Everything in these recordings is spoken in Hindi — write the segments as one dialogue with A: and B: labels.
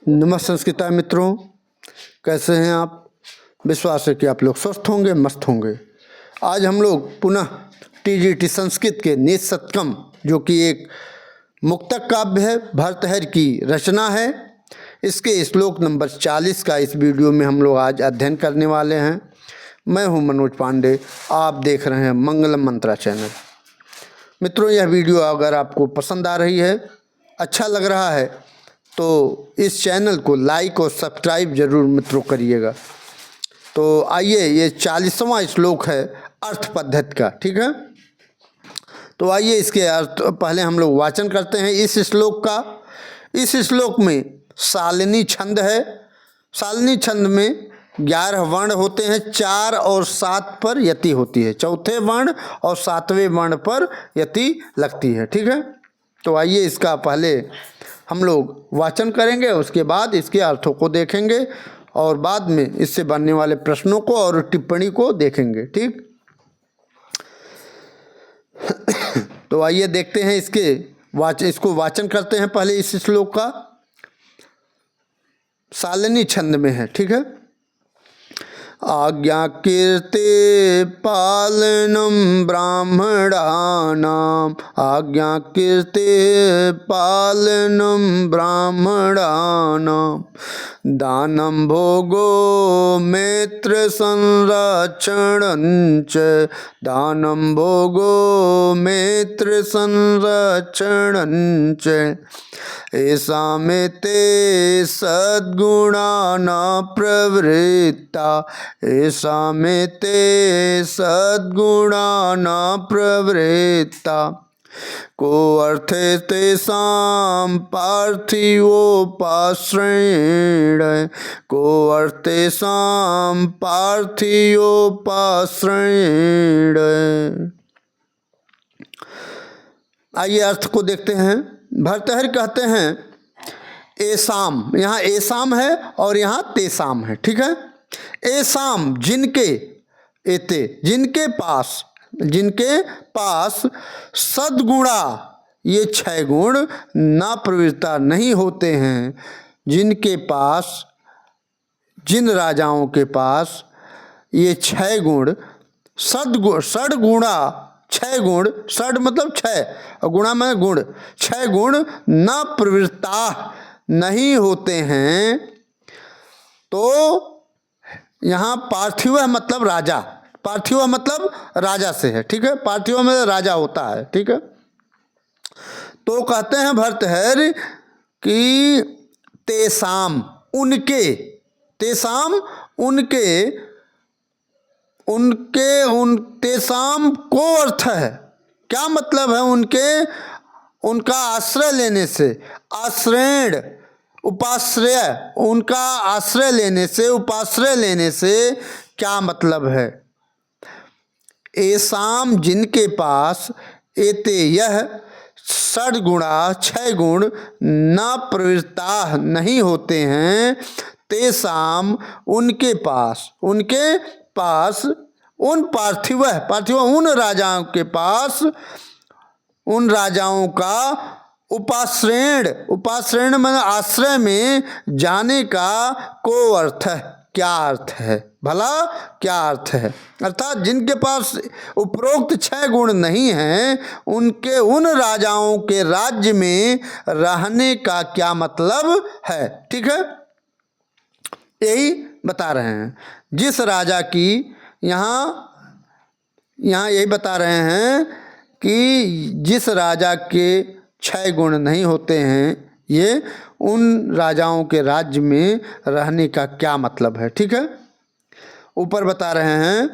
A: नमस्कार मित्रों, कैसे हैं आप। विश्वास है कि आप लोग स्वस्थ होंगे, मस्त होंगे। आज हम लोग पुनः टीजीटी संस्कृत के निशतकम, जो कि एक मुक्तक काव्य है, भर्तृहरि की रचना है, इसके श्लोक नंबर 40 का इस वीडियो में हम लोग आज अध्ययन करने वाले हैं। मैं हूं मनोज पांडे, आप देख रहे हैं मंगलम मंत्रा चैनल। मित्रों, यह वीडियो अगर आपको पसंद आ रही है, अच्छा लग रहा है, तो इस चैनल को लाइक और सब्सक्राइब जरूर मित्रों करिएगा। तो आइए, ये 40वां श्लोक है अर्थ पद्धति का, ठीक है। तो आइए इसके अर्थ पहले हम लोग वाचन करते हैं इस श्लोक का। इस श्लोक में शालिनी छंद है। शालिनी छंद में 11 वर्ण होते हैं, 4 और 7 पर यति होती है, चौथे वर्ण और 7वें वर्ण पर यति लगती है, ठीक है। तो आइए इसका पहले हम लोग वाचन करेंगे, उसके बाद इसके अर्थों को देखेंगे और बाद में इससे बनने वाले प्रश्नों को और टिप्पणी को देखेंगे, ठीक। तो आइए देखते हैं इसको वाचन करते हैं पहले इस श्लोक का। शालिनी छंद में है, ठीक है। आज्ञाकीर्ते पालनम ब्राह्मणानाम, आज्ञाकीर्ते पालनम ब्राह्मणानाम, दानं भोगो मैत्र संरक्षणञ्च, दानं भोगो मैत्र संरक्षणञ्च, ऐसामेते सद्गुणा न प्रवृत्ता, ऐसामेते सद्गुणा न प्रवृत्ता, को अर्थे तेषां पार्थिवोपाश्रयेण, को अर्थेषां पार्थिवोपाश्रयेण। आइए अर्थ को देखते हैं। भर्तृहरि कहते हैं एसाम, यहाँ एसाम है और यहाँ तेसाम है, ठीक है। एसाम जिनके, एते जिनके पास सद्गुणा, ये 6 गुण ना प्रवृत्ता नहीं होते हैं, जिनके पास, जिन राजाओं के पास ये 6 गुण, षड्गुणा, 6 गुण, षड मतलब 6 और गुणा में गुण, 6 गुण न प्रवृत्ता नहीं होते हैं। तो यहाँ पार्थिव मतलब राजा, पार्थिव मतलब राजा से है, ठीक है। पार्थिव में राजा होता है, ठीक है। तो कहते हैं भर्तृहरि कि तेसाम, उनके, तेसाम उनके, उन तेसाम को अर्थ है, क्या मतलब है उनके, उनका आश्रय लेने से, आश्रयण उपाश्रय, उनका आश्रय लेने से, उपाश्रय लेने से क्या मतलब है। एसाम जिनके पास, एते यह, षड्गुणा 6 गुण न प्रवृत्ता नहीं होते हैं, तेसाम उनके पास, उनके पास, उन पार्थिव, पार्थिव उन राजाओं के पास, उन राजाओं का उपाश्रयण, उपाश्रयण में आश्रय में जाने का को अर्थ है, क्या अर्थ है भला, क्या अर्थ है। अर्थात जिनके पास उपरोक्त 6 गुण नहीं हैं, उनके, उन राजाओं के राज्य में रहने का क्या मतलब है, ठीक है। यही बता रहे हैं। जिस राजा की, यहाँ यही बता रहे हैं कि जिस राजा के 6 गुण नहीं होते हैं, ये उन राजाओं के राज्य में रहने का क्या मतलब है, ठीक है। ऊपर बता रहे हैं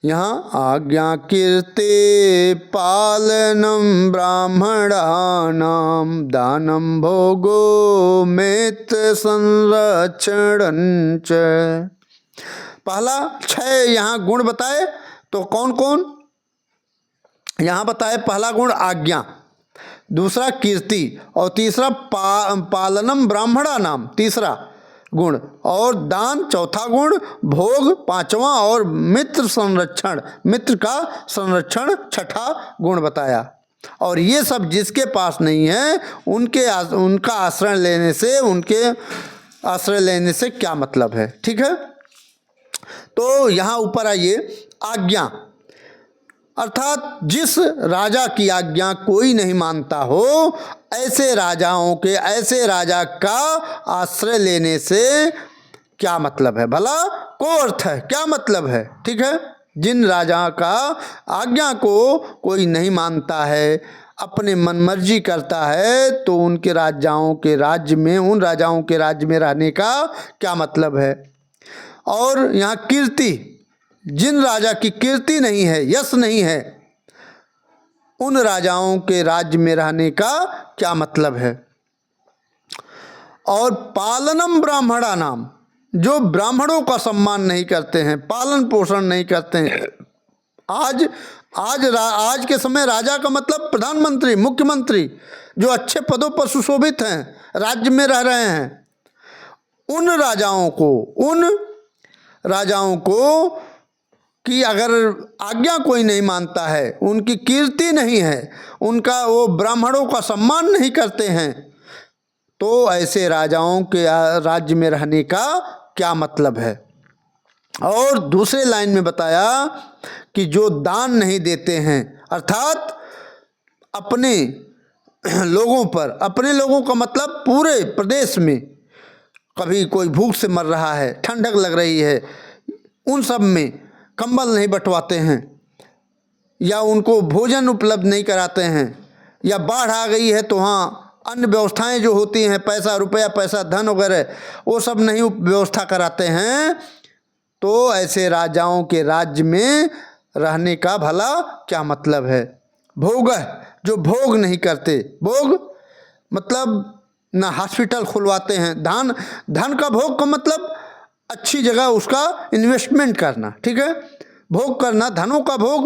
A: यहाँ, आज्ञाकीर्ते पालनम ब्राह्मणानाम, दानं भोगो मैत्र संरक्षणञ्च। पहला 6 यहाँ गुण बताए, तो कौन कौन यहाँ बताए। पहला गुण आज्ञा, दूसरा कीर्ति, और तीसरा पालनम ब्राह्मणा नाम, तीसरा गुण, और दान चौथा गुण, भोग 5वां, और मित्र संरक्षण, मित्र का संरक्षण 6ठा गुण बताया। और ये सब जिसके पास नहीं है उनका आश्रय लेने से क्या मतलब है। ठीक है, तो यहाँ ऊपर आइए, आज्ञा अर्थात जिस राजा की आज्ञा कोई नहीं मानता हो, ऐसे राजा का आश्रय लेने से क्या मतलब है भला, को अर्थ है, क्या मतलब है। ठीक है, जिन राजा का आज्ञा को कोई नहीं मानता है, अपने मन मर्जी करता है, तो उन राजाओं के राज्य में रहने का क्या मतलब है। और यहाँ कीर्ति, जिन राजा की कीर्ति नहीं है, यश नहीं है, उन राजाओं के राज्य में रहने का क्या मतलब है। और पालनम ब्राह्मणा नाम, जो ब्राह्मणों का सम्मान नहीं करते हैं, पालन पोषण नहीं करते हैं। आज के समय राजा का मतलब प्रधानमंत्री, मुख्यमंत्री, जो अच्छे पदों पर सुशोभित हैं, राज्य में रह रहे हैं, उन राजाओं को कि अगर आज्ञा कोई नहीं मानता है, उनकी कीर्ति नहीं है, वो ब्राह्मणों का सम्मान नहीं करते हैं, तो ऐसे राजाओं के राज्य में रहने का क्या मतलब है। और दूसरे लाइन में बताया कि जो दान नहीं देते हैं, अर्थात अपने लोगों का मतलब पूरे प्रदेश में कभी कोई भूख से मर रहा है, ठंडक लग रही है, उन सब में कंबल नहीं बंटवाते हैं, या उनको भोजन उपलब्ध नहीं कराते हैं, या बाढ़ आ गई है तो वहाँ अन्य व्यवस्थाएं जो होती हैं, पैसा धन वगैरह, वो सब नहीं व्यवस्था कराते हैं, तो ऐसे राजाओं के राज्य में रहने का भला क्या मतलब है। भोग, जो भोग नहीं करते, भोग मतलब ना हॉस्पिटल खुलवाते हैं, धन का भोग का मतलब अच्छी जगह उसका इन्वेस्टमेंट करना। ठीक है, भोग करना, धनों का भोग।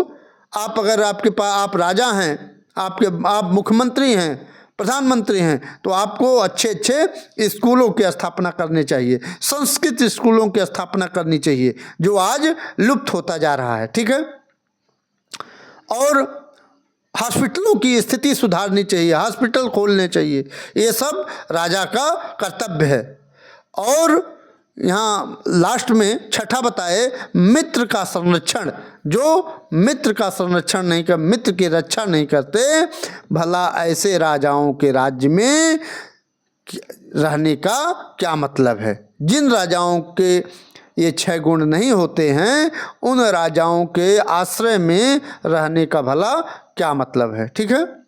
A: अगर आपके पास, आप राजा हैं, आप मुख्यमंत्री हैं, प्रधानमंत्री हैं, तो आपको अच्छे स्कूलों की स्थापना करनी चाहिए, संस्कृत स्कूलों की स्थापना करनी चाहिए, जो आज लुप्त होता जा रहा है। ठीक है, और हॉस्पिटलों की स्थिति सुधारनी चाहिए, हॉस्पिटल खोलने चाहिए, ये सब राजा का कर्तव्य है। और यहाँ लास्ट में छठा बताए, मित्र का संरक्षण, जो मित्र का संरक्षण नहीं कर, मित्र की रक्षा नहीं करते, भला ऐसे राजाओं के राज्य में रहने का क्या मतलब है। जिन राजाओं के ये 6 गुण नहीं होते हैं, उन राजाओं के आश्रय में रहने का भला क्या मतलब है। ठीक है,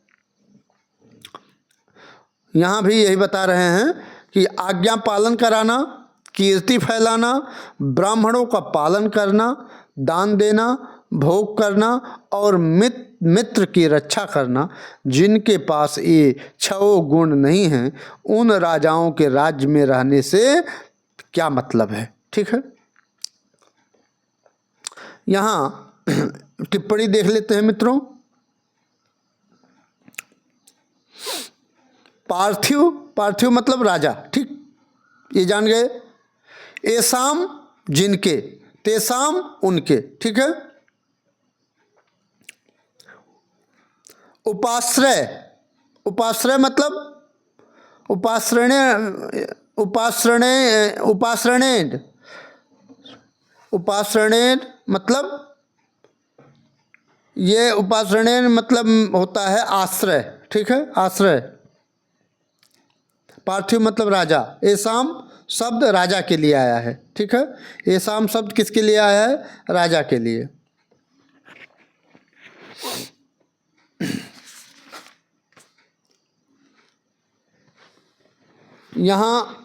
A: यहाँ भी यही बता रहे हैं कि आज्ञा पालन कराना, कीर्ति फैलाना, ब्राह्मणों का पालन करना, दान देना, भोग करना और मित्र की रक्षा करना, जिनके पास ये 6 गुण नहीं हैं, उन राजाओं के राज्य में रहने से क्या मतलब है। ठीक है, यहाँ टिप्पणी देख लेते हैं मित्रों। पार्थिव मतलब राजा, ठीक, ये जान गए। एसाम जिनके, तेसाम उनके। ठीक है, उपाश्रय मतलब उपाश्रणेन मतलब, ये उपाश्रणेन मतलब होता है आश्रय। ठीक है, आश्रय। पार्थिव मतलब राजा। एसाम शब्द राजा के लिए आया है। ठीक है, एसाम शब्द किसके लिए आया है, राजा के लिए। यहाँ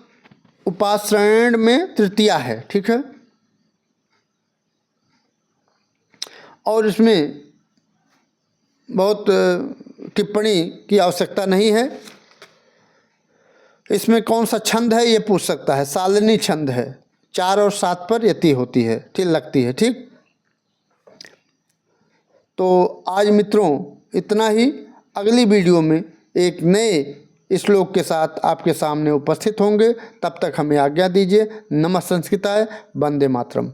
A: उपाश्रयण में तृतीया है। ठीक है, और इसमें बहुत टिप्पणी की आवश्यकता नहीं है। इसमें कौन सा छंद है ये पूछ सकता है, सालनी छंद है, 4 और 7 पर यति होती है, ठीक लगती है। ठीक, तो आज मित्रों इतना ही। अगली वीडियो में एक नए श्लोक के साथ आपके सामने उपस्थित होंगे। तब तक हमें आज्ञा दीजिए। नमः संस्कृताय, वंदे मातरम।